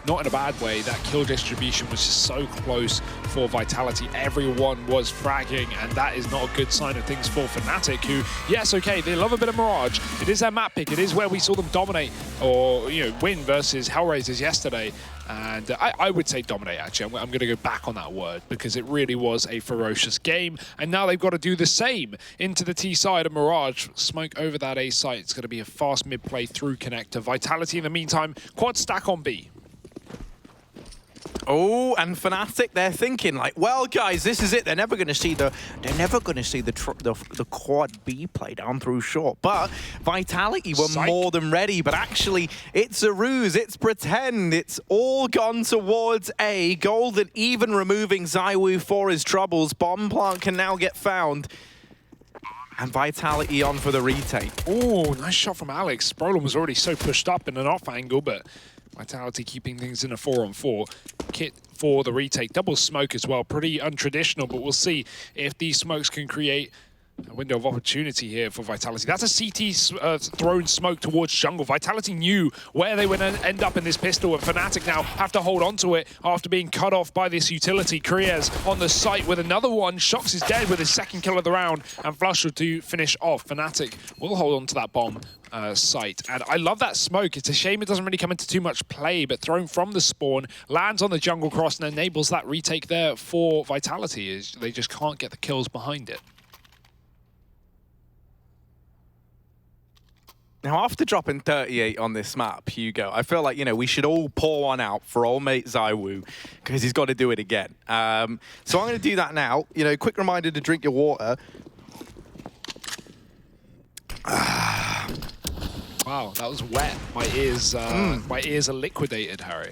not in a bad way. That kill distribution was just so close for Vitality. Everyone was fragging, and that is not a good sign of things for Fnatic, who, yes, okay, they love a bit of Mirage. It is their map pick. It is where we saw them dominate or, you know, win versus Hellraisers yesterday. And I would say dominate, actually. I'm going to go back on that word because it really was a ferocious game. And now they've got to do the same into the T side of Mirage. Smoke over that A site. It's going to be a fast mid-play through connector. Vitality, in the meantime, quad stack on B. Oh, and Fnatic, they're thinking like, well, guys, this is it. They're never going to see the quad B play down through short. But Vitality were more than ready. But actually, it's a ruse. It's pretend. It's all gone towards A. Golden even removing ZywOo for his troubles. Bomb plant can now get found. And Vitality on for the retake. Oh, nice shot from Alex. Brolin was already so pushed up in an off angle, but Vitality keeping things in a 4-on-4. Kit for the retake. Double smoke as well. Pretty untraditional, but we'll see if these smokes can create a window of opportunity here for Vitality. That's a CT thrown smoke towards jungle. Vitality knew where they would end up in this pistol, and Fnatic now have to hold on to it after being cut off by this utility. Kriez on the site with another one. Shox is dead with his second kill of the round, and Flush to finish off. Fnatic will hold on to that bomb site. And I love that smoke. It's a shame it doesn't really come into too much play, but thrown from the spawn, lands on the jungle cross and enables that retake there for Vitality. They just can't get the kills behind it. Now, after dropping 38 on this map, Hugo, I feel like, you know, we should all pour one out for old mate ZywOo because he's got to do it again. So I'm going to do that now. You know, quick reminder to drink your water. Wow, that was wet. My ears are liquidated, Harry.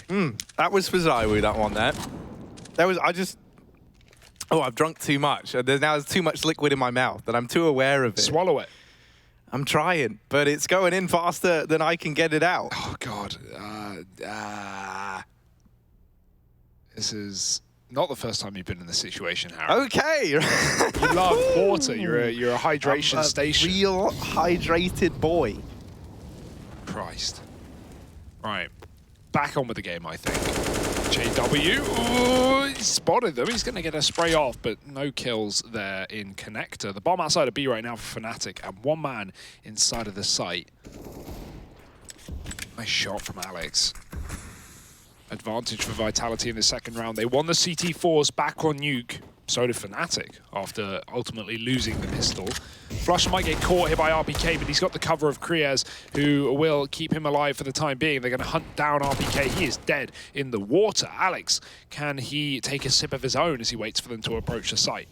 That was for ZywOo, that one there. I've drunk too much. There's too much liquid in my mouth and I'm too aware of it. Swallow it. I'm trying, but it's going in faster than I can get it out. Oh, God. This is not the first time you've been in this situation, Harry. Okay. You love water. You're a hydration station. Real hydrated boy. Christ. Right. Back on with the game, I think. JW. Ooh, he spotted them. He's going to get a spray off, but no kills there in connector. The bomb outside of B right now for Fnatic, and one man inside of the site. Nice shot from Alex. Advantage for Vitality in the second round. They won the CT4s back on Nuke. So did Fnatic after ultimately losing the pistol. Flush might get caught here by RPK, but he's got the cover of Kriez, who will keep him alive for the time being. They're going to hunt down RPK. He is dead in the water. Alex, can he take a sip of his own as he waits for them to approach the site?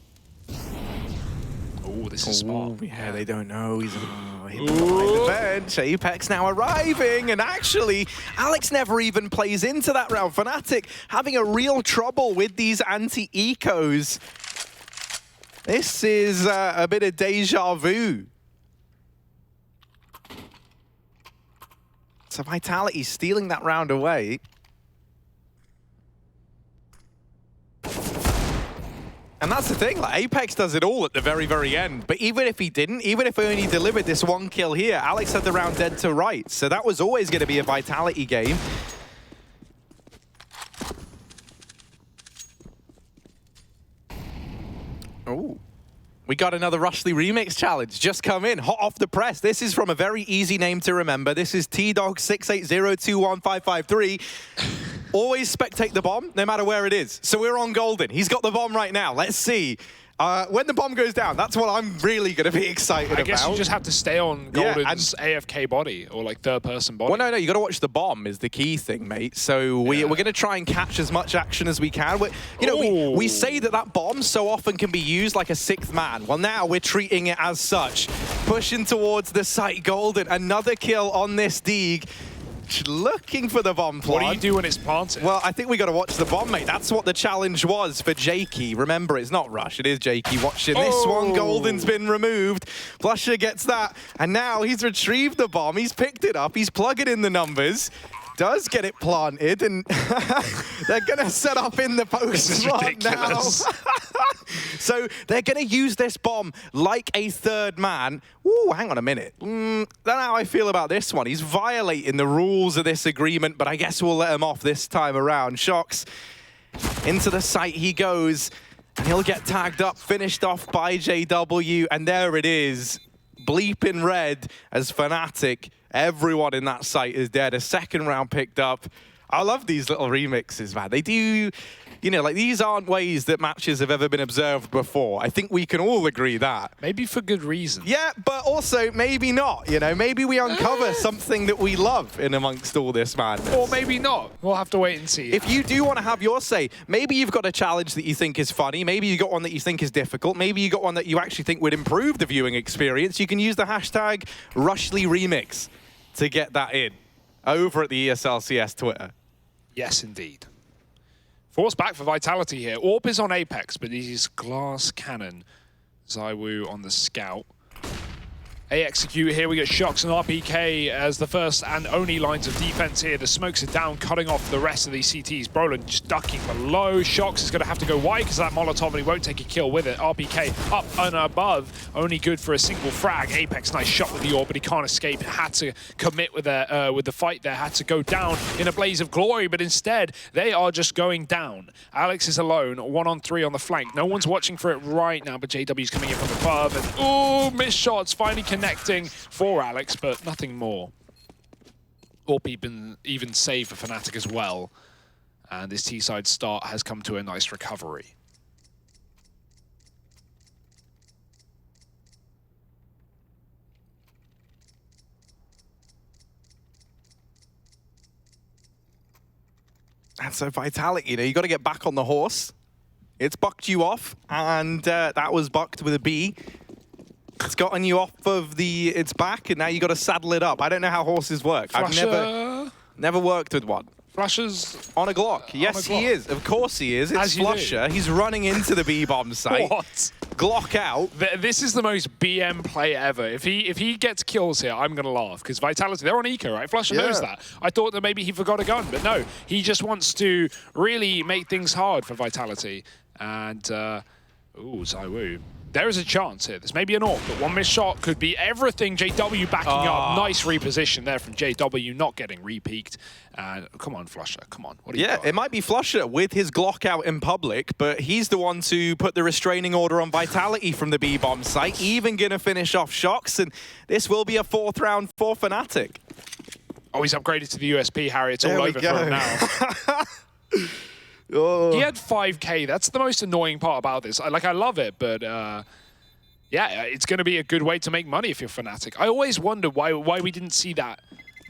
Oh, this is smart. Yeah, they don't know. He's hidden behind the bench. Apex now arriving, and actually, Alex never even plays into that round. Fnatic having a real trouble with these anti-ecos. This is a bit of deja vu. So Vitality stealing that round away. And that's the thing, like Apex does it all at the very, very end. But even if he didn't, even if he only delivered this one kill here, Alex had the round dead to rights. So that was always going to be a Vitality game. Oh, we got another Rushly Remix challenge just come in, hot off the press. This is from a very easy name to remember. This is T-Dog68021553. Always spectate the bomb, no matter where it is. So we're on Golden. He's got the bomb right now. Let's see. When the bomb goes down, that's what I'm really going to be excited about. I guess you just have to stay on Golden's AFK body or like third-person body. Well, no, you got to watch the bomb is the key thing, mate. So we're going to try and catch as much action as we can. We say that bomb so often can be used like a sixth man. Well, now we're treating it as such. Pushing towards the site, Golden. Another kill on this Deeg. Looking for the bomb plant. What do you do when it's planted? Well, I think we got to watch the bomb, mate. That's what the challenge was for Jakey. Remember, it's not Rush. It is Jakey watching this one. Golden's been removed. Blusher gets that. And now he's retrieved the bomb. He's picked it up. He's plugging in the numbers. does get it planted, and they're going to set up in the post spot now. So they're going to use this bomb like a third man. Ooh, hang on a minute. That's how I feel about this one. He's violating the rules of this agreement, but I guess we'll let him off this time around. Shox, into the site he goes, and he'll get tagged up, finished off by JW, and there it is. Bleeping red as Fnatic. Everyone in that site is dead. A second round picked up. I love these little remixes, man. They do, you know, like these aren't ways that matches have ever been observed before. I think we can all agree that. Maybe for good reason. Yeah, but also maybe not, you know. Maybe we uncover something that we love in amongst all this madness. Or maybe not. We'll have to wait and see. If you do want to have your say, maybe you've got a challenge that you think is funny. Maybe you got one that you think is difficult. Maybe you got one that you actually think would improve the viewing experience. You can use the hashtag #RushlyRemix to get that in over at the ESL CS Twitter. Yes, indeed. Force back for Vitality here. Orb is on Apex, but he's glass cannon. ZywOo on the scout. A execute here. We get Shox and RPK as the first and only lines of defense here. The smokes are down, cutting off the rest of these CTs. Brolin just ducking below. Shox is going to have to go wide because that Molotov, and he won't take a kill with it. RPK up and above, only good for a single frag. Apex, nice shot with the orb, but he can't escape. Had to commit with the fight there. Had to go down in a blaze of glory, but instead they are just going down. Alex is alone, 1-on-3 on the flank. No one's watching for it right now, but JW's coming in from above, and ooh, missed shots. Finally connecting for Alex, but nothing more. Orb even save for Fnatic as well. And this T-side start has come to a nice recovery. And so Vitality, you know, you got to get back on the horse. It's bucked you off, and that was bucked with a B. It's gotten you off of its back, and now you got to saddle it up. I don't know how horses work. Flusher. I've never worked with one. Flusher's on a Glock. Yes, he is. Of course he is. It's Flusher. He's running into the B-bomb site. What? Glock out. This is the most BM play ever. If he gets kills here, I'm going to laugh, because Vitality, they're on eco, right? Flusher knows that. I thought that maybe he forgot a gun, but no. He just wants to really make things hard for Vitality. And, ooh, ZywOo. There is a chance here. This may be an AWP, but one missed shot could be everything. JW backing up. Nice reposition there from JW, not getting re-peaked. Come on, Flusher, come on. What do you got? It might be Flusher with his Glock out in public, but he's the one to put the restraining order on Vitality from the B-bomb site, even going to finish off Shox, and this will be a 4th round for Fnatic. Oh, he's upgraded to the USP, Harry. It's all over for him now. Oh. He had 5K. That's the most annoying part about this. I love it, but yeah, it's going to be a good way to make money if you're Fnatic. I always wonder why we didn't see that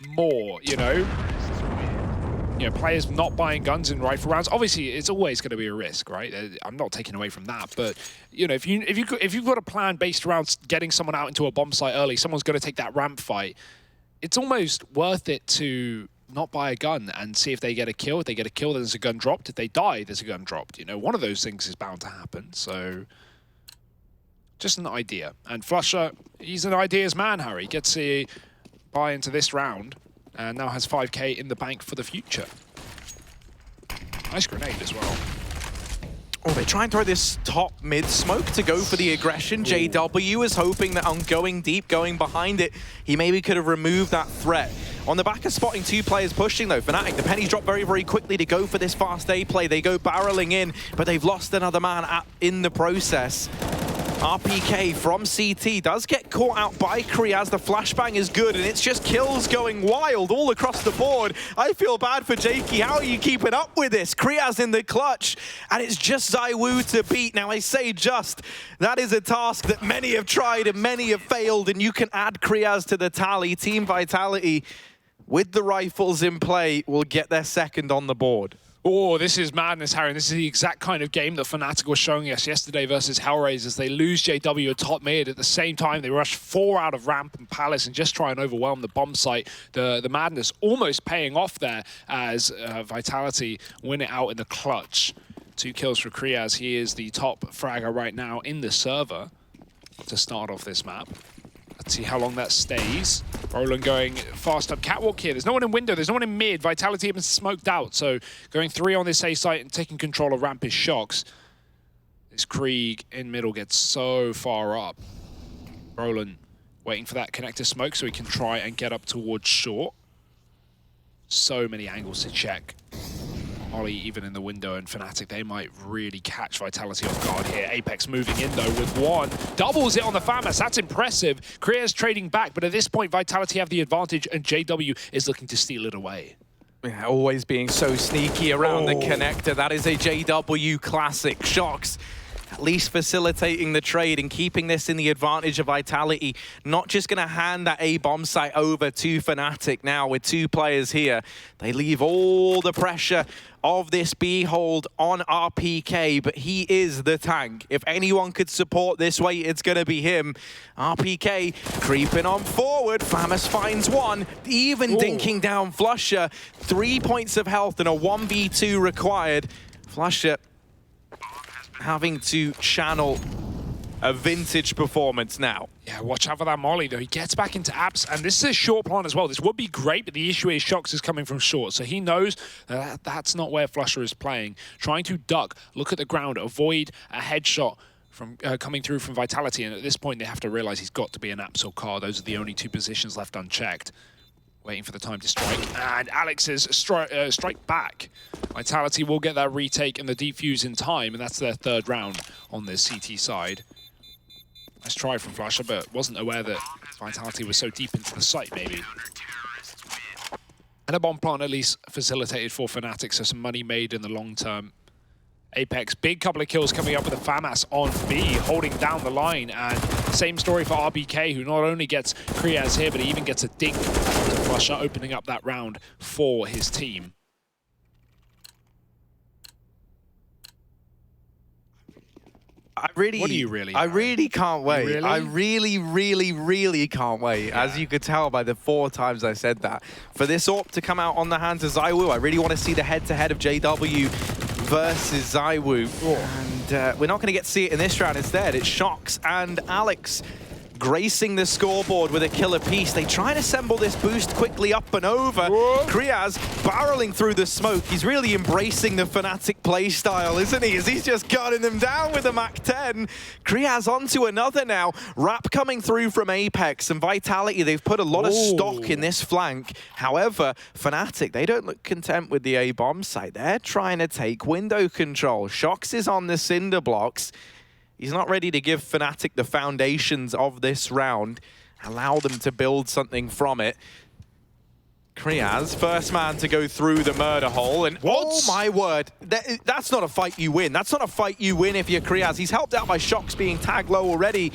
more, you know? You know, players not buying guns in rifle rounds. Obviously, it's always going to be a risk, right? I'm not taking away from that, but you know, if you've got a plan based around getting someone out into a bomb site early, someone's going to take that ramp fight. It's almost worth it to not buy a gun and see if they get a kill. If they get a kill, then there's a gun dropped. If they die, there's a gun dropped. You know, one of those things is bound to happen. So, just an idea. And Flusher, he's an ideas man, Harry. Gets a buy into this round and now has 5K in the bank for the future. Nice grenade as well. Oh, they try and throw this top mid smoke to go for the aggression. Ooh. JW is hoping that on going deep, going behind it, he maybe could have removed that threat. On the back of spotting 2 players pushing though, Fnatic, the pennies drop very, very quickly to go for this fast A play. They go barreling in, but they've lost another man in the process. RPK from CT does get caught out by Kriaz. The flashbang is good, and it's just kills going wild all across the board. I feel bad for Jakey. How are you keeping up with this? Kriaz in the clutch, and it's just ZywOo to beat. Now, I say just. That is a task that many have tried and many have failed, and you can add Kriaz to the tally. Team Vitality, with the rifles in play, will get their 2nd on the board. Oh, this is madness, Harry. This is the exact kind of game that Fnatic was showing us yesterday versus Hellraisers. They lose JW at top mid. At the same time, they rush 4 out of ramp and palace and just try and overwhelm the bomb site. The madness almost paying off there as Vitality win it out in the clutch. 2 kills for Kriaz. He is the top fragger right now in the server to start off this map. Let's see how long that stays. Roland going fast up catwalk here. There's no one in window, there's no one in mid. Vitality have been smoked out, so going 3 on this A site and taking control of ramp is Shox. This Krieg in middle gets so far up. Roland waiting for that connector smoke so he can try and get up towards short. So many angles to check. Ollie even in the window, and Fnatic, they might really catch Vitality off guard here. Apex moving in though with one. Doubles it on the FAMAS, that's impressive. Korea's trading back, but at this point Vitality have the advantage and JW is looking to steal it away. Yeah, always being so sneaky around the connector. That is a JW classic. Shox at least facilitating the trade and keeping this in the advantage of Vitality. Not just going to hand that A bomb site over to Fnatic now with 2 players here. They leave all the pressure of this B hold on RPK, but he is the tank. If anyone could support this way, it's going to be him. RPK creeping on forward. FAMAS finds one, even dinking down Flusher. 3 points of health and a 1v2 required. Flusher having to channel a vintage performance now. Yeah, watch out for that molly though. He gets back into apps, and this is a short plan as well. This would be great, but the issue is Shox is coming from short, so he knows that that's not where Flusher is playing. Trying to duck, look at the ground, avoid a headshot from coming through from Vitality, and at this point they have to realize he's got to be an apps or car. Those are the only 2 positions left unchecked. Waiting for the time to strike, and Alex's strike back. Vitality will get that retake and the defuse in time, and that's their 3rd round on this CT side. Nice try from Flusher, but wasn't aware that Vitality was so deep into the site, maybe. And a bomb plant at least facilitated for Fnatic, so some money made in the long term. Apex, big couple of kills coming up with the FAMAS on B, holding down the line, and same story for RBK, who not only gets Kriaz here, but he even gets a dink to Flusher, opening up that round for his team. What do you really? I really can't wait. Really? I really can't wait. Yeah. As you could tell by the 4 times I said that. For this AWP to come out on the hands of ZywOo, I really want to see the head-to-head of JW versus ZywOo. And we're not going to get to see it in this round. Instead, it's Shox and Alex gracing the scoreboard with a kill apiece. They try and assemble this boost quickly up and over. Kriaz barreling through the smoke. He's really embracing the Fnatic playstyle, isn't he? As he's just gunning them down with a Mac-10. Kriaz onto another now. Rap coming through from Apex and Vitality. They've put a lot of stock in this flank. However, Fnatic, they don't look content with the A-bomb site. They're trying to take window control. Shox is on the cinder blocks. He's not ready to give Fnatic the foundations of this round. Allow them to build something from it. Kriaz, first man to go through the murder hole. And oh my word, that's not a fight you win. That's not a fight you win if you're Kriaz. He's helped out by Shox being tagged low already.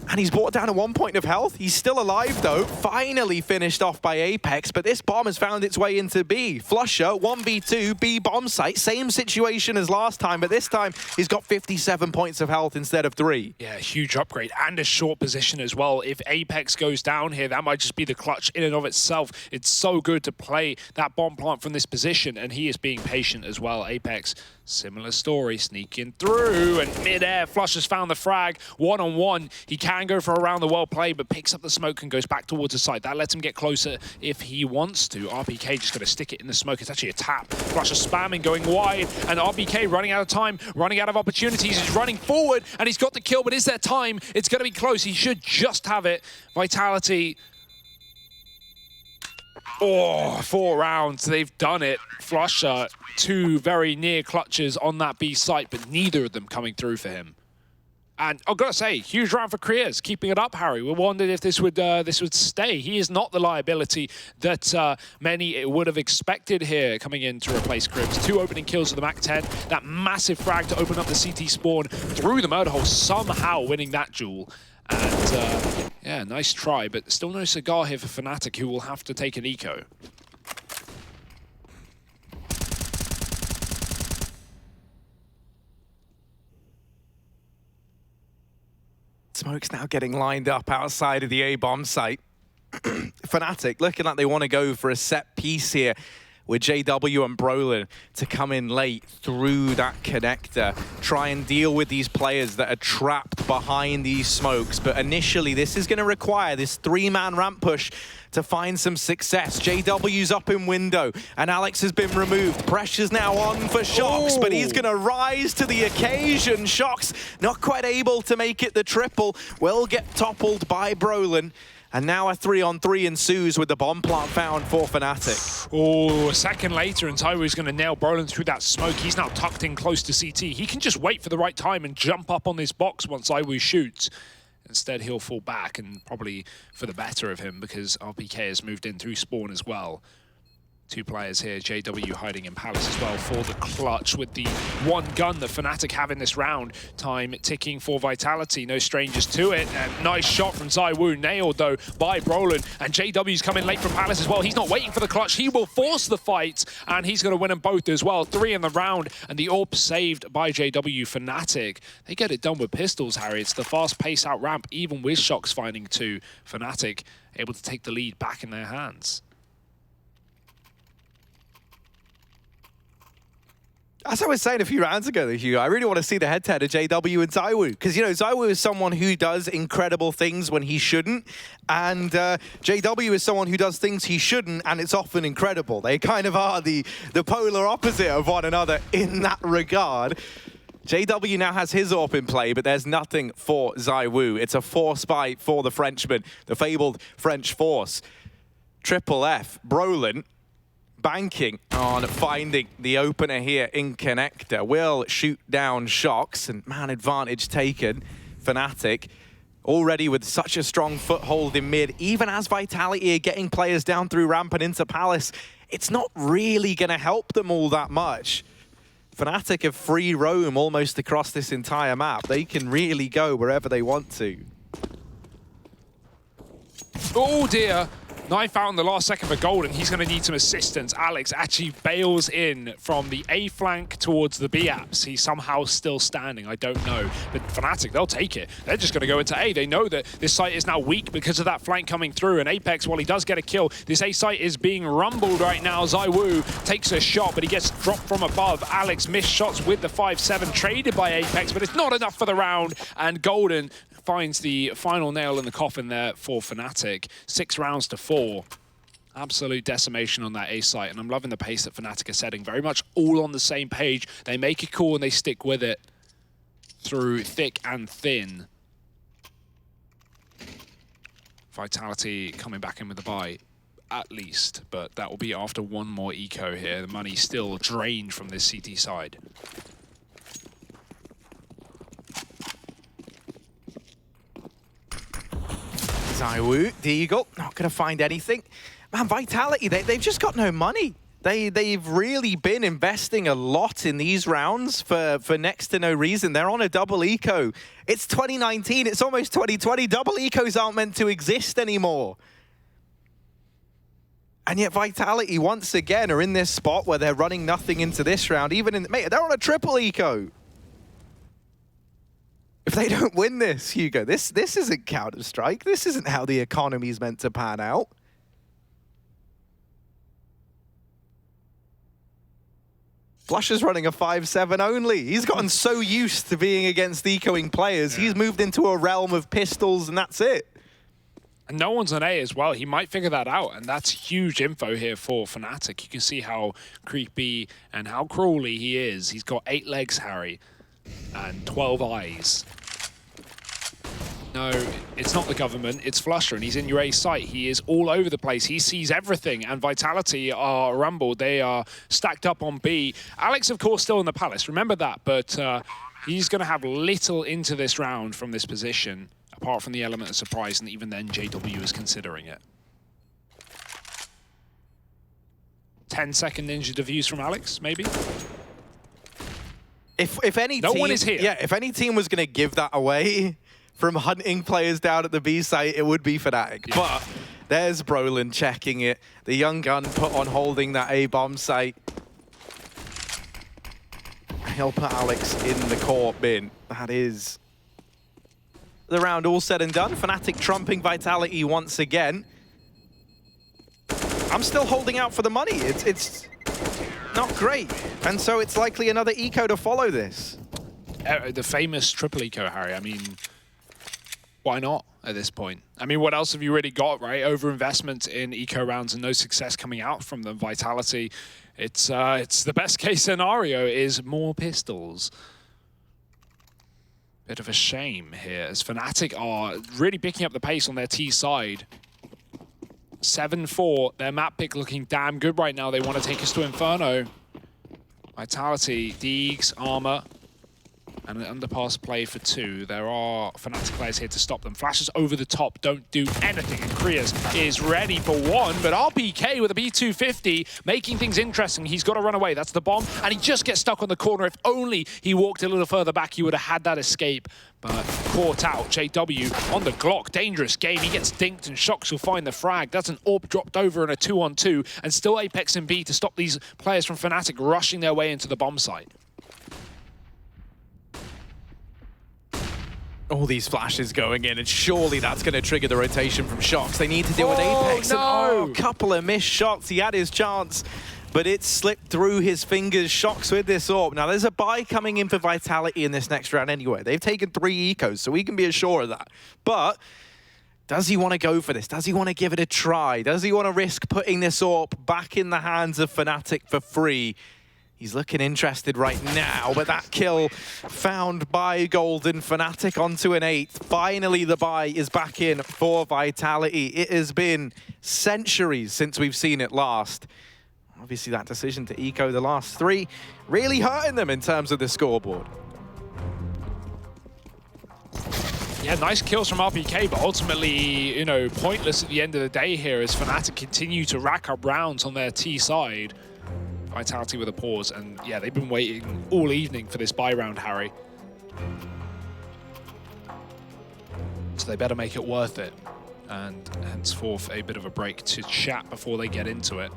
And he's brought down to 1 point of health. He's still alive, though. Finally finished off by Apex, but this bomb has found its way into B. Flusher, 1v2, B bomb site. Same situation as last time, but this time he's got 57 points of health instead of 3. Yeah, huge upgrade and a short position as well. If Apex goes down here, that might just be the clutch in and of itself. It's so good to play that bomb plant from this position, and he is being patient as well. Apex, similar story, sneaking through, and mid-air, Flush has found the frag. 1-on-1, he can go for a round-the-world play, but picks up the smoke and goes back towards the site. That lets him get closer if he wants to. RPK just going to stick it in the smoke. It's actually a tap. Flush is spamming, going wide, and RPK running out of time, running out of opportunities. He's running forward, and he's got the kill, but is there time? It's going to be close. He should just have it. Vitality. Oh, 4 rounds. They've done it. Flusher, 2 very near clutches on that B site, but neither of them coming through for him. And I've got to say, huge round for Kriaz, keeping it up, Harry. We wondered if this would stay. He is not the liability that many would have expected here coming in to replace Cribs. 2 opening kills with the Mac-10. That massive frag to open up the CT spawn through the murder hole, somehow winning that duel. And yeah, nice try, but still no cigar here for Fnatic, who will have to take an eco. Smoke's now getting lined up outside of the A-bomb site. Fnatic looking like they want to go for a set piece here. with JW and Brolin to come in late through that connector, try and deal with these players that are trapped behind these smokes. But initially, this is going to require this 3-man ramp push to find some success. JW's up in window, and Alex has been removed. Pressure's now on for Shox, but he's going to rise to the occasion. Shox not quite able to make it the triple, will get toppled by Brolin. And now a 3-on-3 ensues with the bomb plant found for Fnatic. Oh, a second later, and Taiwo's going to nail Brolin through that smoke. He's now tucked in close to CT. He can just wait for the right time and jump up on this box once Taiwo shoots. Instead, he'll fall back, and probably for the better of him, because RPK has moved in through spawn as well. 2 players here, JW hiding in Palace as well for the clutch with the one gun that Fnatic have in this round. Time ticking for Vitality, no strangers to it. And nice shot from ZywOo, nailed though by Brolin. And JW's coming late from Palace as well. He's not waiting for the clutch, he will force the fight, and he's going to win them both as well. 3 in the round, and the AWP saved by JW. Fnatic, they get it done with pistols, Harry. It's the fast pace out ramp, even with Shox finding 2. Fnatic able to take the lead back in their hands. As I was saying a few rounds ago, Hugo, I really want to see the head-to-head of JW and ZywOo. Because, you know, ZywOo is someone who does incredible things when he shouldn't. And JW is someone who does things he shouldn't, and it's often incredible. They kind of are the polar opposite of one another in that regard. JW now has his AWP in play, but there's nothing for ZywOo. It's a force fight for the Frenchman, the fabled French force. Triple F, Brolin, banking on finding the opener here in connector. Will shoot down Shox, and man advantage taken. Fnatic already with such a strong foothold in mid, even as Vitality are getting players down through ramp and into Palace, it's not really going to help them all that much. Fnatic have free roam almost across this entire map. They can really go wherever they want to. Oh dear. Knife out in the last second for Golden. He's going to need some assistance. Alex actually bails in from the A flank towards the B apps. He's somehow still standing. I don't know. But Fnatic, they'll take it. They're just going to go into A. They know that this site is now weak because of that flank coming through. And Apex, while he does get a kill, this A site is being rumbled right now. ZywOo takes a shot, but he gets dropped from above. Alex missed shots with the 5-7 traded by Apex, but it's not enough for the round. And Golden finds the final nail in the coffin there for Fnatic. 6 rounds to 4. Absolute decimation on that A site, and I'm loving the pace that Fnatic are setting. Very much all on the same page. They make it cool and they stick with it through thick and thin. Vitality coming back in with the buy, at least, but that will be after one more eco here. The money still drained from this CT side. ZywOo, the Eagle, not going to find anything. Man, Vitality, they've just got no money. They've really been investing a lot in these rounds for next to no reason. They're on a double eco. It's 2019, it's almost 2020. Double ecos aren't meant to exist anymore. And yet Vitality, once again, are in this spot where they're running nothing into this round. Even in, mate, they're on a triple eco. If they don't win this, Hugo, this isn't Counter-Strike. This isn't how the economy is meant to pan out. Flush is running a 5-7 only. He's gotten so used to being against ecoing players. He's moved into a realm of pistols, and that's it. And no one's on A as well. He might figure that out, and that's huge info here for Fnatic. You can see how creepy and how crawly he is. He's got 8 legs, Harry, and 12 eyes. No, it's not the government, it's Flusher, and he's in your A site. He is all over the place. He sees everything, and Vitality are rumbled. They are stacked up on B. Alex, of course, still in the Palace. Remember that, but he's going to have little into this round from this position, apart from the element of surprise, and even then, JW is considering it. 10-second ninja defuse from Alex, maybe? If any no team, one is here. Yeah, if any team was going to give that away from hunting players down at the B site, it would be Fnatic. Yeah. But there's Brolin checking it. The young gun put on holding that A-bomb site. He'll put Alex in the court bin. That is the round all said and done. Fnatic trumping Vitality once again. I'm still holding out for the money. not great. And so it's likely another eco to follow this. The famous triple eco, Harry. I mean, why not at this point? I mean, what else have you really got, right? Overinvestment in eco rounds and no success coming out from them. Vitality, it's the best case scenario is more pistols. Bit of a shame here as Fnatic are really picking up the pace on their T side. 7-4, their map pick looking damn good right now. They want to take us to Inferno. Vitality, Deegs, Armor, and an underpass play for 2. There are Fnatic players here to stop them. Flashes over the top, don't do anything. And Krias is ready for 1, but RPK with a B250, making things interesting. He's got to run away. That's the bomb, and he just gets stuck on the corner. If only he walked a little further back, he would have had that escape. But caught out, JW on the Glock. Dangerous game. He gets dinked, and Shox will find the frag. That's an AWP dropped over in a 2-on-2, and still Apex and B to stop these players from Fnatic rushing their way into the bomb site. All these flashes going in, and surely that's going to trigger the rotation from Shox. They need to deal with Apex. No. And a couple of missed shots. He had his chance, but it slipped through his fingers. Shox with this AWP. Now, there's a buy coming in for Vitality in this next round anyway. They've taken 3 ecos, so we can be assured of that. But does he want to go for this? Does he want to give it a try? Does he want to risk putting this AWP back in the hands of Fnatic for free? He's looking interested right now, but that kill found by Golden. Fnatic onto an 8th. Finally, the buy is back in for Vitality. It has been centuries since we've seen it last. Obviously, that decision to eco the last 3 really hurting them in terms of the scoreboard. Yeah, nice kills from RPK, but ultimately, you know, pointless at the end of the day here as Fnatic continue to rack up rounds on their T side. Vitality with a pause, and yeah, they've been waiting all evening for this buy round, Harry. So they better make it worth it, and henceforth a bit of a break to chat before they get into it.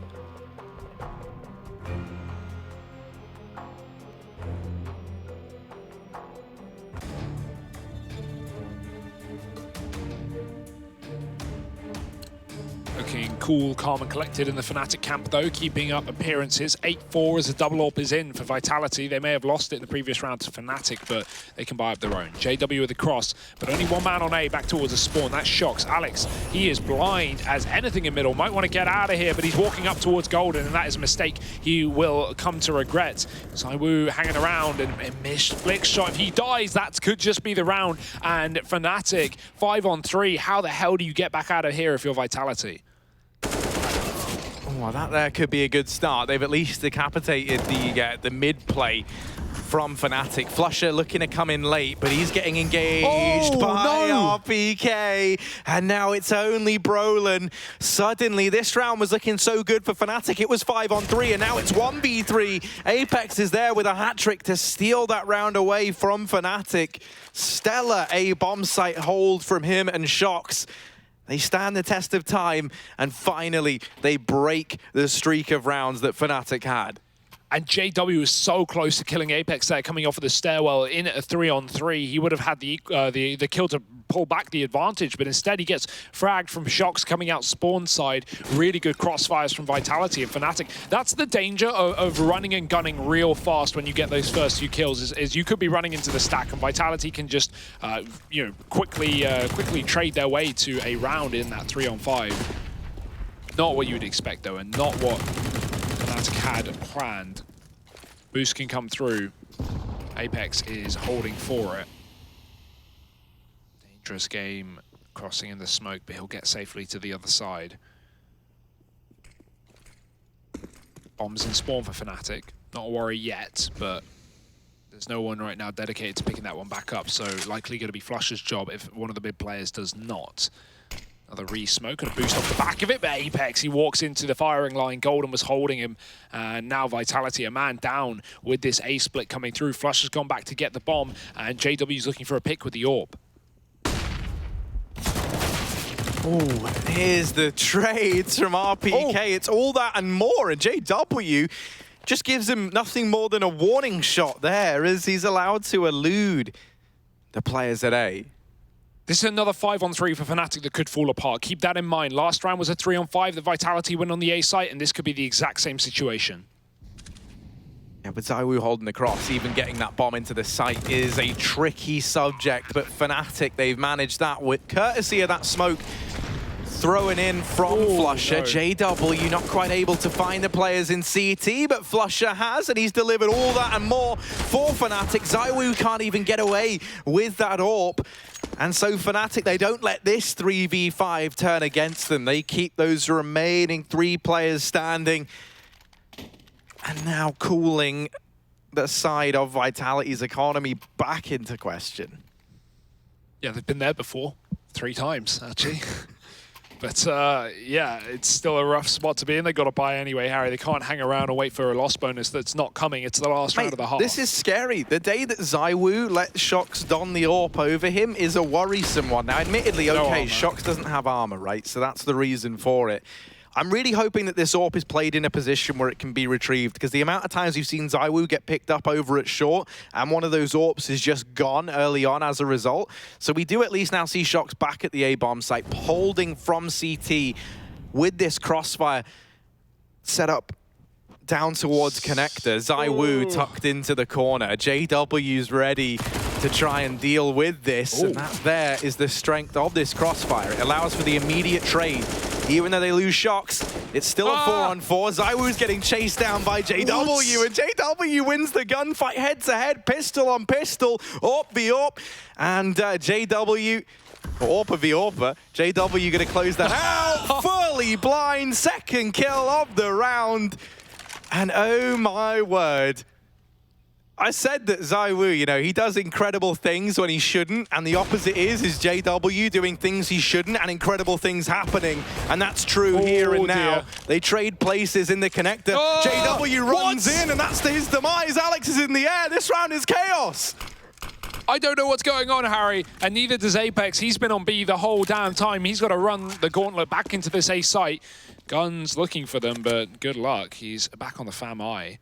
Looking cool, calm and collected in the Fnatic camp though, keeping up appearances. 8-4 as a double AWP is in for Vitality. They may have lost it in the previous round to Fnatic, but they can buy up their own. JW with the cross, but only one man on A back towards the spawn. That Shox. Alex, he is blind as anything in middle. Might want to get out of here, but he's walking up towards Golden, and that is a mistake he will come to regret. Saiwu hanging around and missed flick shot. If he dies, that could just be the round. And Fnatic, 5-on-3. How the hell do you get back out of here if you're Vitality? Well, that there could be a good start. They've at least decapitated the mid play from Fnatic. Flusher looking to come in late, but he's getting engaged by RPK. And now it's only Brolin. Suddenly, this round was looking so good for Fnatic. It was 5-on-3, and now it's 1v3. Apex is there with a hat-trick to steal that round away from Fnatic. Stellar A bomb site hold from him and Shox. They stand the test of time, and finally, they break the streak of rounds that Fnatic had. And JW was so close to killing Apex there, coming off of the stairwell in at a 3-on-3. He would have had the kill to pull back the advantage, but instead he gets fragged from Shox coming out spawn side. Really good crossfires from Vitality and Fnatic. That's the danger of running and gunning real fast when you get those first few kills, is you could be running into the stack, and Vitality can just you know, quickly trade their way to a round in that 3-on-5. Not what you would expect though, and not what Fnatic had planned. Boost can come through. Apex is holding for it. Dangerous game, crossing in the smoke, but he'll get safely to the other side. Bombs in spawn for Fnatic. Not a worry yet, but there's no one right now dedicated to picking that one back up, so likely going to be Flusher's job if one of the mid players does not. Another re-smoke and a boost off the back of it, but Apex, he walks into the firing line. Golden was holding him, and now Vitality, a man down with this A-split coming through. Flush has gone back to get the bomb, and JW's looking for a pick with the AWP. Oh, here's the trades from RPK. Oh. It's all that and more, and JW just gives him nothing more than a warning shot there as he's allowed to elude the players at A. This is another 5-on-3 for Fnatic that could fall apart. Keep that in mind. Last round was a 3-on-5. The Vitality went on the A site, and this could be the exact same situation. Yeah, but ZywOo holding the cross, even getting that bomb into the site is a tricky subject, but Fnatic, they've managed that with courtesy of that smoke throwing in from Flusher. No. JW not quite able to find the players in CT, but Flusher has, and he's delivered all that and more for Fnatic. ZywOo can't even get away with that AWP. And so Fnatic, they don't let this 3v5 turn against them. They keep those remaining 3 players standing. And now cooling the side of Vitality's economy back into question. Yeah, they've been there before. 3 times, actually. But yeah, it's still a rough spot to be in. They've got to buy anyway, Harry. They can't hang around and wait for a loss bonus that's not coming. It's the last round of the half. This is scary. The day that ZywOo lets Shox don the AWP over him is a worrisome one. Now, admittedly, okay, Shox doesn't have armor, right? So that's the reason for it. I'm really hoping that this AWP is played in a position where it can be retrieved, because the amount of times we've seen ZywOo get picked up over at short, and one of those AWPs is just gone early on as a result. So we do at least now see Shox back at the A-bomb site, holding from CT with this crossfire set up down towards connector. ZywOo tucked into the corner. JW's ready to try and deal with this, and that there is the strength of this crossfire. It allows for the immediate trade. Even though they lose Shox, it's still a 4-on-4. ZywOo's getting chased down by JW, and JW wins the gunfight head-to-head, pistol on pistol, AWP v AWP, and JW, or AWPA v AWPA, JW gonna close that out, fully blind, second kill of the round, and oh my word. I said that ZywOo, you know, he does incredible things when he shouldn't, and the opposite is JW doing things he shouldn't and incredible things happening, and that's true here and now. They trade places in the connector. JW runs in, and that's to his demise. Alex is in the air. This round is chaos. I don't know what's going on, Harry, and neither does Apex. He's been on B the whole damn time. He's got to run the gauntlet back into this A site. Gun's looking for them, but good luck. He's back on the Fam I.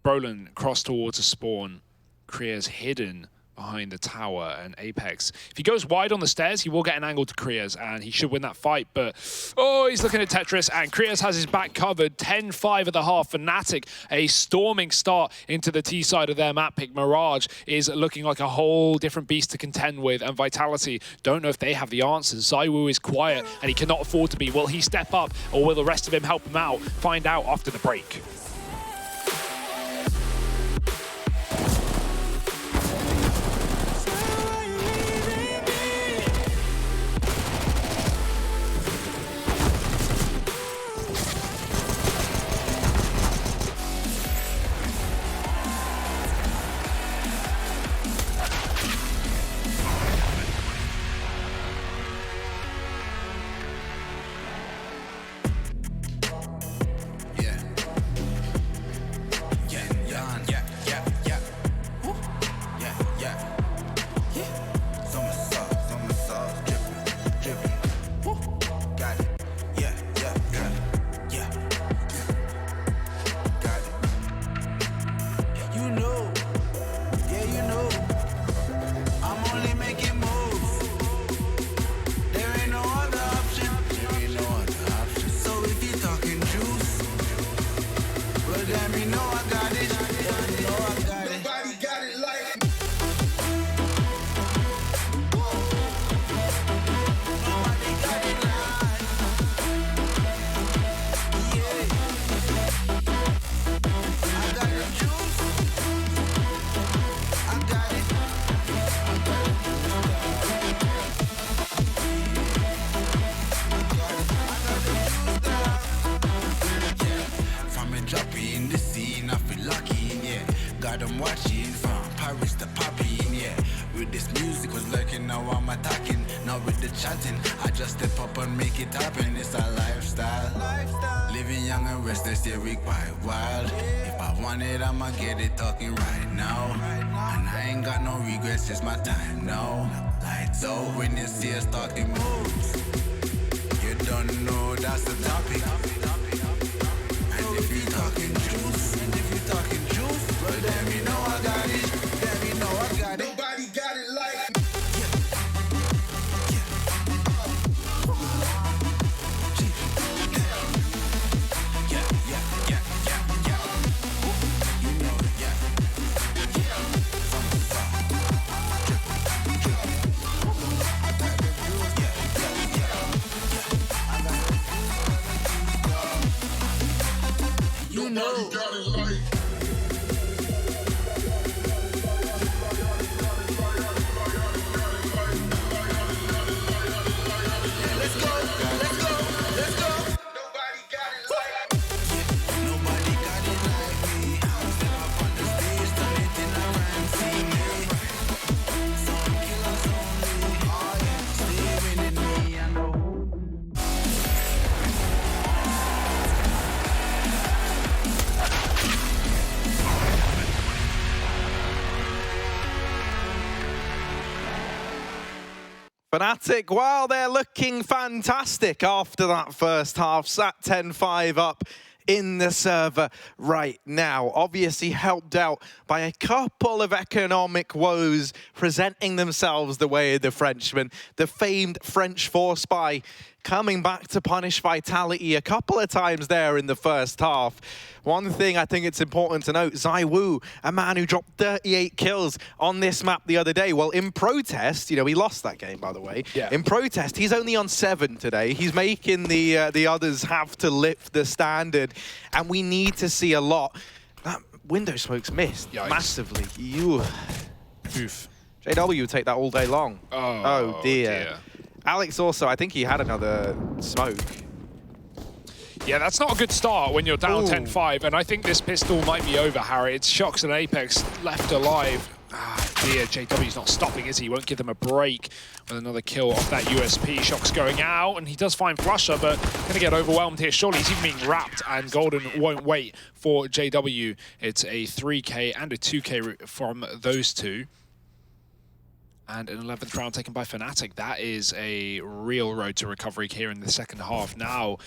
Brolin crossed towards a spawn. Kriya's hidden behind the tower, and Apex, if he goes wide on the stairs, he will get an angle to Kriya's, and he should win that fight, but he's looking at Tetris, and Kriya's has his back covered. 10-5 at the half. Fnatic, a storming start into the T side of their map pick. Mirage is looking like a whole different beast to contend with, and Vitality don't know if they have the answers. ZywOo is quiet, and he cannot afford to be. Will he step up, or will the rest of him help him out? Find out after the break. I just step up and make it happen. It's a lifestyle. Living young and restless, yeah, we quite wild. If I want it, I'ma get it talking right now. And I ain't got no regrets, it's my time now. Lights out when you see us talking moves. You don't know that's the topic. And if you talking juice, well then you know I got it. Then you know I got it. Nobody got it like. you know. Fnatic, well, they're looking fantastic after that first half. Sat 10-5 up in the server right now. Obviously helped out by a couple of economic woes presenting themselves the way of the Frenchman. The famed French force spy coming back to punish Vitality a couple of times there in the first half. One thing I think it's important to note, ZywOo, a man who dropped 38 kills on this map the other day. Well, in protest, you know, he lost that game, by the way. Yeah. In protest, he's only on 7 today. He's making the others have to lift the standard, and we need to see a lot. That window smoke's missed massively. Oof. JW would take that all day long. Oh dear. Alex also, I think he had another smoke. Yeah, that's not a good start when you're down 10-5, and I think this pistol might be over, Harry. It's Shox and Apex left alive. Ah, dear, JW's not stopping, is he? Won't give them a break with another kill off that USP. Shox going out, and he does find Flusher, but going to get overwhelmed here. Surely he's even being wrapped, and Golden won't wait for JW. It's a 3K and a 2K from those two. And an 11th round taken by Fnatic. That is a real road to recovery here in the second half. Now,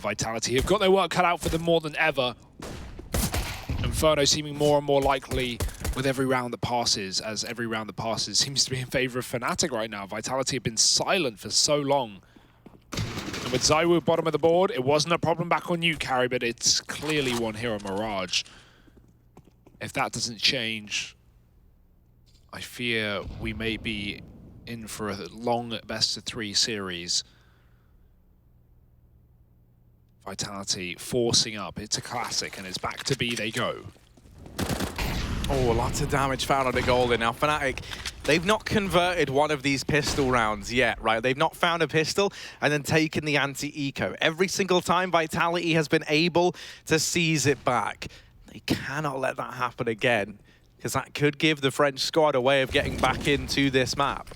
Vitality have got their work cut out for them more than ever. Inferno seeming more and more likely with every round that passes, as every round that passes seems to be in favor of Fnatic right now. Vitality have been silent for so long. And with ZywOo bottom of the board, it wasn't a problem back on you, Carry, but it's clearly one here on Mirage. If that doesn't change, I fear we may be in for a long best-of-3 series. Vitality forcing up. It's a classic, and it's back to B they go. Oh, lots of damage found on the Golden. Now, Fnatic, they've not converted one of these pistol rounds yet, right? They've not found a pistol and then taken the anti-eco. Every single time, Vitality has been able to seize it back. They cannot let that happen again, because that could give the French squad a way of getting back into this map.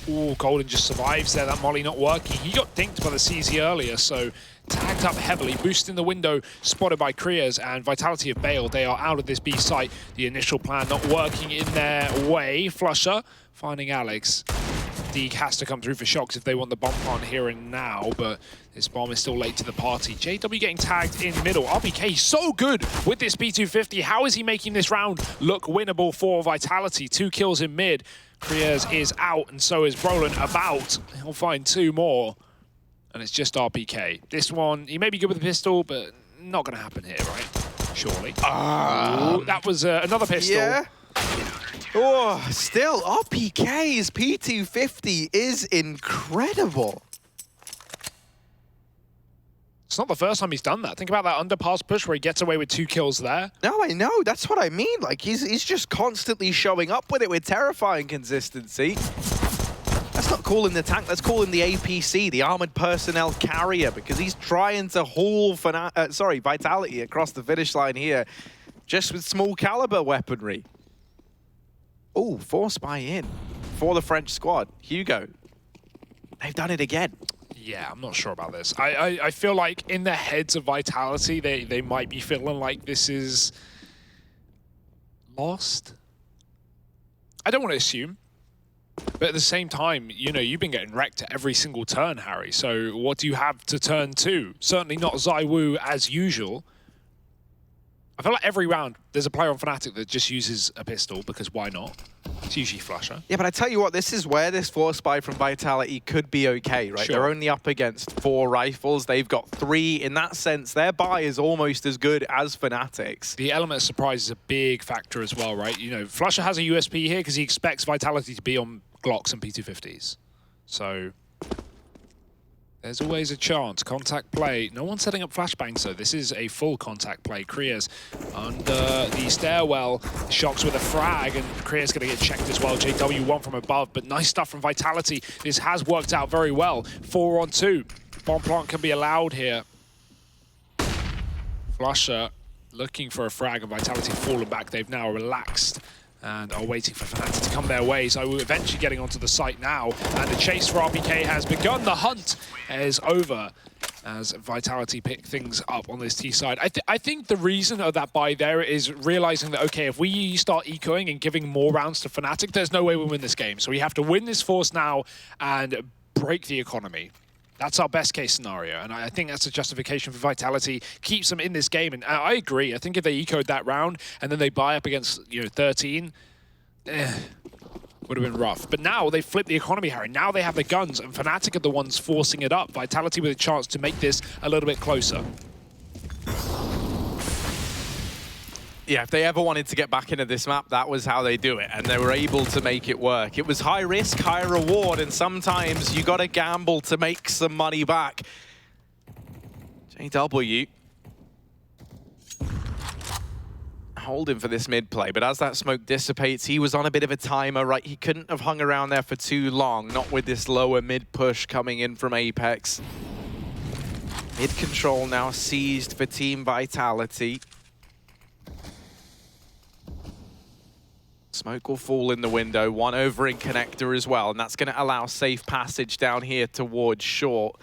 Ooh, Golden just survives there. That molly not working. He got dinked by the CZ earlier, so tagged up heavily, boosting the window, spotted by Krias, and Vitality have bailed. They are out of this B site. The initial plan not working in their way. Flusher finding Alex. Deke has to come through for Shox if they want the bump on here and now, but this bomb is still late to the party. JW getting tagged in middle. RBK so good with this B250. How is he making this round look winnable for Vitality? 2 kills in mid. Krias is out, and so is Brolin about. He'll find 2 more, and it's just RPK. This one, he may be good with a pistol, but not going to happen here, right? Surely. Ooh, that was another pistol. Yeah. Oh, still, RPK's P250 is incredible. It's not the first time he's done that. Think about that underpass push where he gets away with 2 kills there. No, I know. That's what I mean. Like, he's just constantly showing up with it with terrifying consistency. Let's not call him the tank. Let's call him the APC, the Armored Personnel Carrier, because he's trying to haul Vitality across the finish line here just with small caliber weaponry. Oh, force buy in for the French squad. Hugo, they've done it again. Yeah, I'm not sure about this. I feel like in the heads of Vitality, they might be feeling like this is lost. I don't want to assume, but at the same time, you know, you've been getting wrecked at every single turn, Harry. So what do you have to turn to? Certainly not ZywOo as usual. I feel like every round there's a player on Fnatic that just uses a pistol, because why not? It's usually Flusher. Yeah, but I tell you what, this is where this force buy from Vitality could be okay, right? Sure. They're only up against 4 rifles. They've got 3. In that sense, their buy is almost as good as Fnatic's. The element of surprise is a big factor as well, right? You know, Flusher has a USP here because he expects Vitality to be on Glocks and P250s. So There's always a chance. Contact play. No one's setting up flashbangs, though. This is a full contact play. Kriya's under the stairwell. Shocks with a frag, and Kriya's going to get checked as well. JW1 from above, but nice stuff from Vitality. This has worked out very well. 4 on 2. Bomb plant can be allowed here. Flusher looking for a frag, and Vitality fallen back. They've now relaxed and are waiting for Fnatic to come their way. So we're eventually getting onto the site now, and the chase for RPK has begun. The hunt is over as Vitality pick things up on this T side. I think the reason of that buy there is realizing that, okay, if we start ecoing and giving more rounds to Fnatic, there's no way we win this game. So we have to win this force now and break the economy. That's our best case scenario, and I think that's a justification for Vitality. Keeps them in this game, and I agree. I think if they ecoed that round and then they buy up against 13, would have been rough. But now they flip the economy, Harry. Now they have the guns, and Fnatic are the ones forcing it up. Vitality with a chance to make this a little bit closer. Yeah, if they ever wanted to get back into this map, that was how they do it, and they were able to make it work. It was high risk, high reward, and sometimes you got to gamble to make some money back. JW holding for this mid play, but as that smoke dissipates, he was on a bit of a timer, right? He couldn't have hung around there for too long, not with this lower mid push coming in from Apex. Mid control now seized for Team Vitality. Smoke will fall in the window, one over in connector as well, and that's going to allow safe passage down here towards short.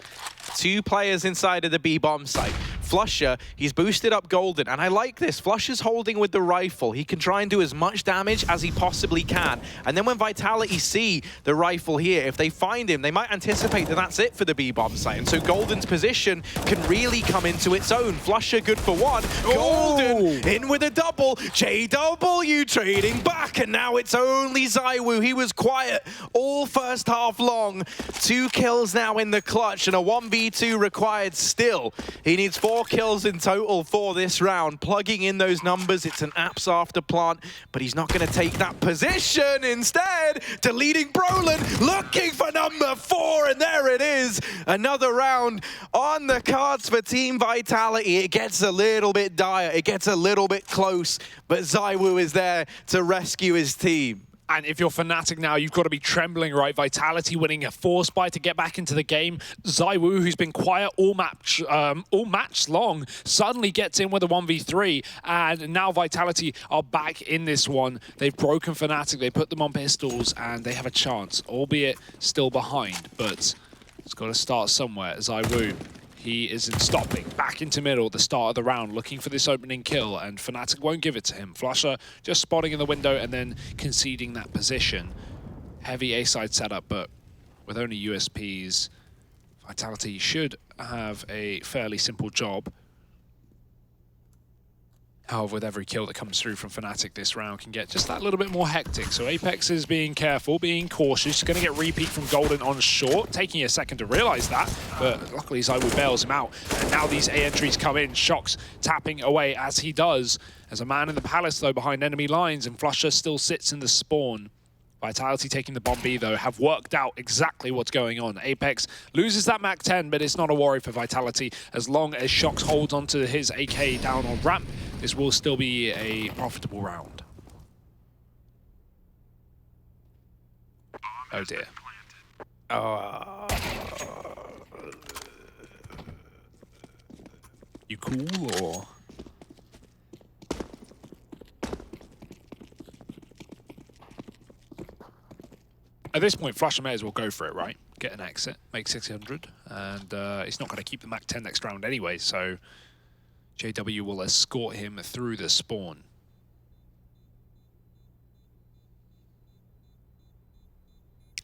2 players inside of the B-bomb site. Flusher, he's boosted up Golden, and I like this. Flusher's holding with the rifle. He can try and do as much damage as he possibly can. And then when Vitality see the rifle here, if they find him, they might anticipate that that's it for the B-bomb site. And so Golden's position can really come into its own. Flusher good for 1. Golden in with a double. JW trading back, and now it's only ZywOo. He was quiet all first half long. 2 kills now in the clutch, and a 1v2 required still. He needs 4 kills in total for this round. Plugging in those numbers, it's an apps after plant, but he's not going to take that position. Instead, deleting Brolin, looking for number 4, and there it is. Another round on the cards for Team Vitality. It gets a little bit dire, it gets a little bit close, but ZywOo is there to rescue his team. And if you're Fnatic now, you've got to be trembling, right? Vitality winning a force buy to get back into the game. ZywOo, who's been quiet all match long, suddenly gets in with a 1v3. And now Vitality are back in this one. They've broken Fnatic. They put them on pistols, and they have a chance, albeit still behind. But it's got to start somewhere. ZywOo, he isn't stopping. Back into middle at the start of the round, looking for this opening kill, and Fnatic won't give it to him. Flusher just spotting in the window and then conceding that position. Heavy A-side setup, but with only USPs, Vitality should have a fairly simple job. However, with every kill that comes through from Fnatic, this round can get just that little bit more hectic. So Apex is being careful, being cautious. He's going to get repeat from Golden on short, taking a second to realize that. But luckily, ZywOo bails him out. And now these A entries come in. Shocks tapping away as he does. As a man in the palace, though, behind enemy lines, and Flusher still sits in the spawn. Vitality taking the bomb B, though, have worked out exactly what's going on. Apex loses that Mach 10, but it's not a worry for Vitality. As long as Shocks holds onto his AK down on ramp, this will still be a profitable round. Oh dear. You cool, or...? At this point, Flusher may as well go for it, right? Get an exit, make 600, and he's not going to keep the Mach 10 next round anyway, so JW will escort him through the spawn.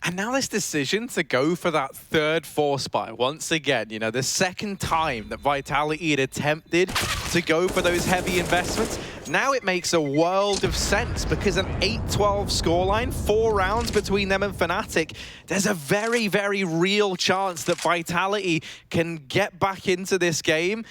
And now this decision to go for that third force buy, once again, you know, the second time that Vitality had attempted to go for those heavy investments, now it makes a world of sense because an 8-12 scoreline, 4 rounds between them and Fnatic, there's a very, very real chance that Vitality can get back into this game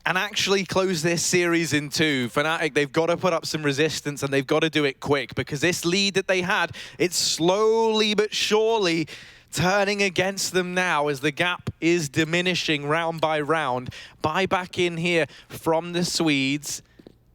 and actually close this series in 2. Fnatic, they've got to put up some resistance and they've got to do it quick because this lead that they had, it's slowly but surely turning against them now as the gap is diminishing round by round. Buy back in here from the Swedes.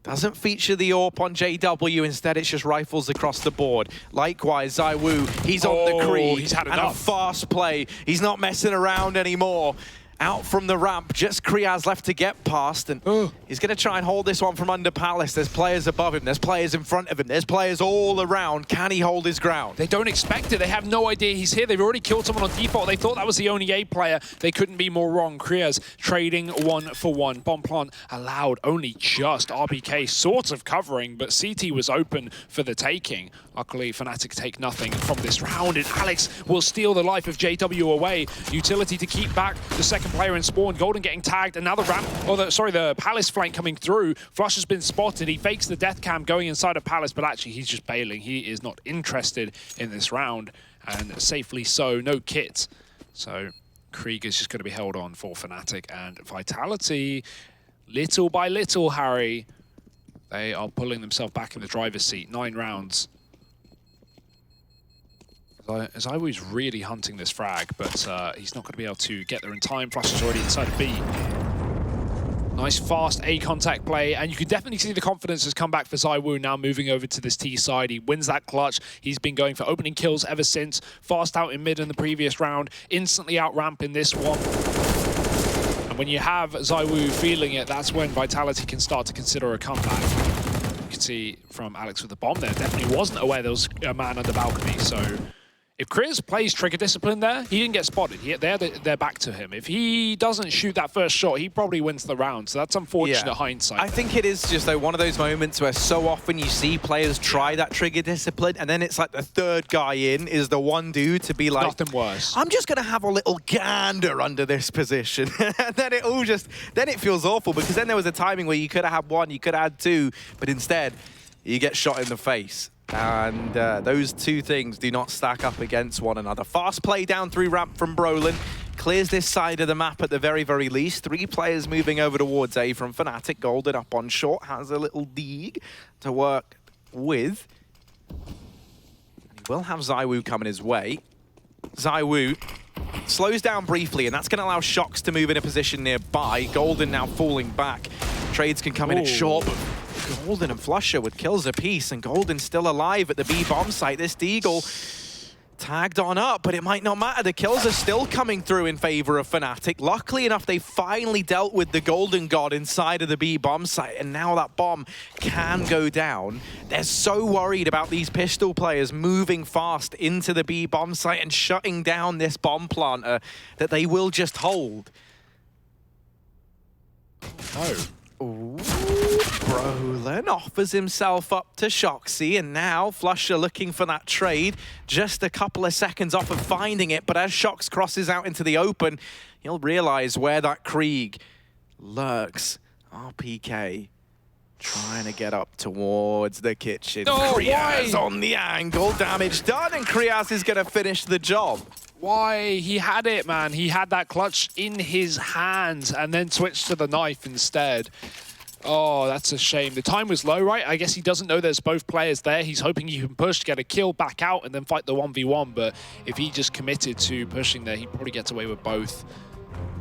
Doesn't feature the AWP on JW, instead it's just rifles across the board. Likewise, ZywOo, he's on the Krieg, he's had and enough. a fast play. He's not messing around anymore. Out from the ramp, just Kriaz left to get past, and he's going to try and hold this one from under Palace. There's players above him, there's players in front of him, there's players all around. Can he hold his ground? They don't expect it. They have no idea he's here. They've already killed someone on default. They thought that was the only A player. They couldn't be more wrong. Kriaz trading 1-for-1. Bomb plant allowed only just RPK sort of covering, but CT was open for the taking. Luckily, Fnatic take nothing from this round, and Alex will steal the life of JW away. Utility to keep back the second player in spawn. Golden getting tagged, and now the ramp, or the Palace flank coming through. Flush has been spotted. He fakes the death cam going inside of Palace, but actually he's just bailing. He is not interested in this round, and safely so. No kit. So Krieg is just going to be held on for Fnatic, and Vitality, little by little, Harry, they are pulling themselves back in the driver's seat. 9 rounds. ZywOo's really hunting this frag, but he's not going to be able to get there in time. Flush is already inside of B. Nice, fast A contact play, and you can definitely see the confidence has come back for ZywOo now moving over to this T side. He wins that clutch. He's been going for opening kills ever since. Fast out in mid in the previous round, instantly out ramp in this one. And when you have ZywOo feeling it, that's when Vitality can start to consider a comeback. You can see from Alex with the bomb there, definitely wasn't aware there was a man under balcony, so if Kriz plays trigger discipline there, he didn't get spotted. They're back to him. If he doesn't shoot that first shot, he probably wins the round. So that's unfortunate hindsight. I think it is just though one of those moments where so often you see players try that trigger discipline, and then it's like the third guy in is the one dude to be like, nothing worse. I'm just going to have a little gander under this position. And then then it feels awful, because then there was a timing where you could have had one, you could have had two, but instead you get shot in the face. And those two things do not stack up against one another. Fast play down through ramp from Brolin. Clears this side of the map at the very, very least. 3 players moving over towards A from Fnatic. Golden up on short. Has a little dig to work with. He will have ZywOo coming his way. ZywOo slows down briefly, and that's going to allow Shocks to move in a position nearby. Golden now falling back. Trades can come in at short, but Golden and Flusher with kills apiece, and Golden's still alive at the B bomb site. This Deagle tagged on up, but it might not matter. The kills are still coming through in favor of Fnatic. Luckily enough, they finally dealt with the Golden God inside of the B bomb site, and now that bomb can go down. They're so worried about these pistol players moving fast into the B bomb site and shutting down this bomb planter that they will just hold. Oh. Ooh, Brolin offers himself up to Shoxy, and now Flusher looking for that trade. Just a couple of seconds off of finding it, but as Shox crosses out into the open, he'll realize where that Krieg lurks. RPK trying to get up towards the kitchen. Kriaz on the angle, damage done, and Kriaz is going to finish the job. Why? He had it, man. He had that clutch in his hands and then switched to the knife instead. Oh, that's a shame. The time was low, right? I guess he doesn't know there's both players there. He's hoping he can push, get a kill, back out, and then fight the 1v1. But if he just committed to pushing there, he'd probably get away with both.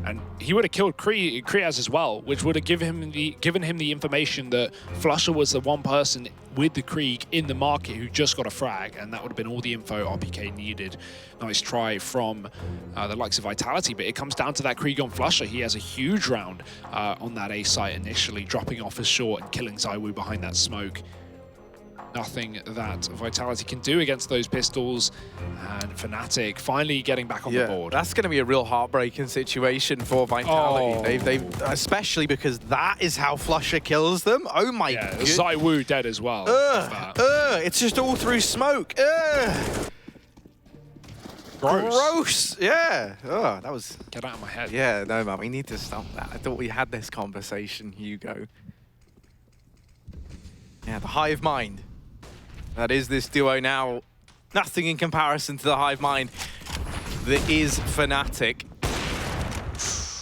And he would have killed Kriaz as well, which would have given him the information that Flusher was the one person with the Krieg in the market who just got a frag, and that would have been all the info RPK needed. Nice try from the likes of Vitality, but it comes down to that Krieg on Flusher. He has a huge round on that A site initially, dropping off his short and killing ZywOo behind that smoke. Nothing that Vitality can do against those pistols, and Fnatic finally getting back on the board. That's going to be a real heartbreaking situation for Vitality. They've especially because that is how Flusher kills them. Oh my god. ZywOo dead as well. It's just all through smoke. Gross. Yeah. Oh, that was... Get out of my head. Yeah, no, man, we need to stop that. I thought we had this conversation, Hugo. Yeah, the Hive Mind. That is this duo now. Nothing in comparison to the Hive Mind that is Fnatic.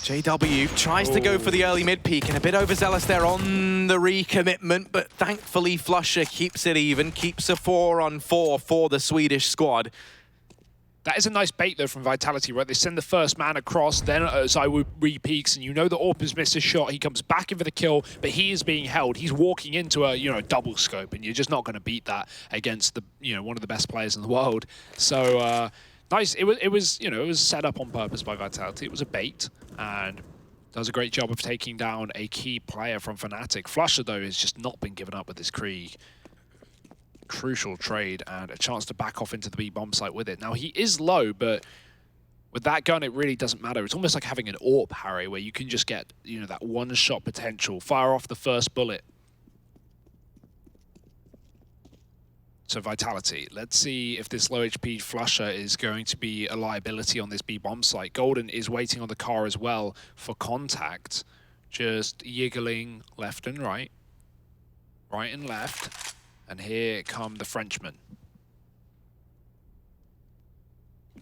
JW tries to go for the early mid peak, and a bit overzealous there on the recommitment, but thankfully Flusher keeps it even, keeps a 4-on-4 for the Swedish squad. That is a nice bait, though, from Vitality, right? They send the first man across, then Zywoo re-peaks, and you know that AWP has missed a shot. He comes back in for the kill, but he is being held. He's walking into a, double scope, and you're just not going to beat that against the, one of the best players in the world. So, nice. It was set up on purpose by Vitality. It was a bait, and does a great job of taking down a key player from Fnatic. Flusher, though, has just not been given up with this Krieg. Crucial trade and a chance to back off into the B bomb site with it. Now, he is low, but with that gun, it really doesn't matter. It's almost like having an AWP, Harry, where you can just get, that one-shot potential, fire off the first bullet. So Vitality, let's see if this low HP Flusher is going to be a liability on this B bomb site. Golden is waiting on the car as well for contact, just yiggling left and right and left. And here come the Frenchmen.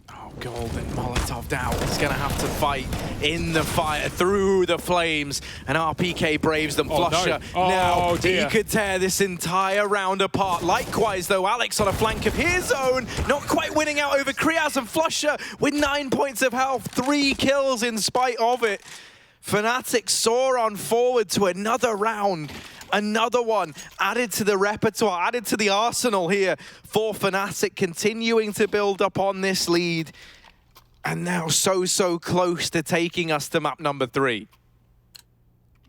Oh, Golden, Molotov down. He's going to have to fight in the fire, through the flames. And RPK braves them. Flusher now, he could tear this entire round apart. Likewise, though, Alex on a flank of his own, not quite winning out over Kriaz, and Flusher with 9 points of health, 3 kills in spite of it. Fnatic soar on forward to another round. Another one added to the repertoire, added to the arsenal here for Fnatic, continuing to build up on this lead. And now so close to taking us to map number 3.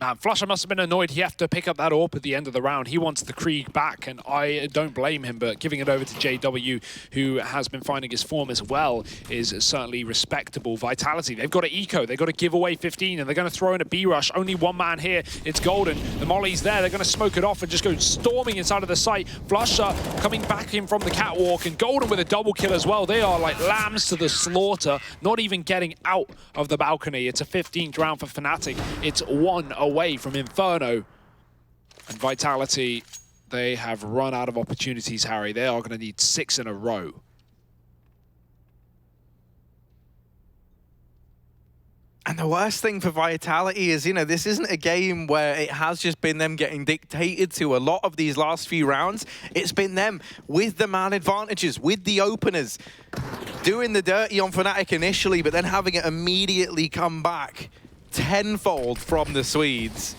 Man, Flusher must have been annoyed he had to pick up that AWP at the end of the round. He wants the Krieg back, and I don't blame him, but giving it over to JW, who has been finding his form as well, is certainly respectable. Vitality, they've got to eco, they've got to give away 15, and they're going to throw in a B-rush. Only one man here, it's Golden. The molly's there, they're going to smoke it off and just go storming inside of the site. Flusher coming back in from the catwalk, and Golden with a double kill as well. They are like lambs to the slaughter, not even getting out of the balcony. It's a 15th round for Fnatic. It's 1 away from Inferno. And Vitality, they have run out of opportunities, Harry. They are going to need 6 in a row. And the worst thing for Vitality is, this isn't a game where it has just been them getting dictated to. A lot of these last few rounds, it's been them with the man advantages, with the openers, doing the dirty on Fnatic initially, but then having it immediately come back tenfold from the Swedes.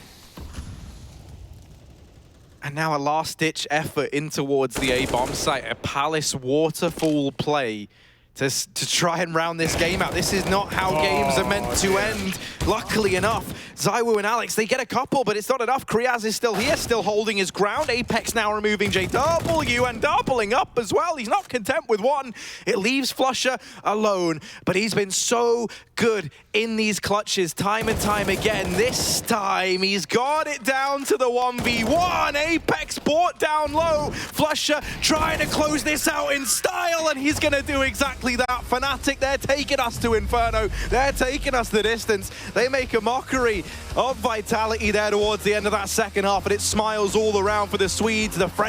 And now a last-ditch effort in towards the A-bomb site, a Palace waterfall play to try and round this game out. This is not how games are meant to end. Luckily enough, Zywoo and Alex, they get a couple, but it's not enough. Kriaz is still here, still holding his ground. Apex now removing JW and doubling up as well. He's not content with one. It leaves Flusher alone, but he's been so good in these clutches time and time again. This time, he's got it down to the 1v1. Apex brought down low. Flusher trying to close this out in style, and he's going to do exactly that. Fnatic, they're taking us to Inferno. They're taking us the distance. They make a mockery of Vitality there towards the end of that second half, and it smiles all around for the Swedes. The French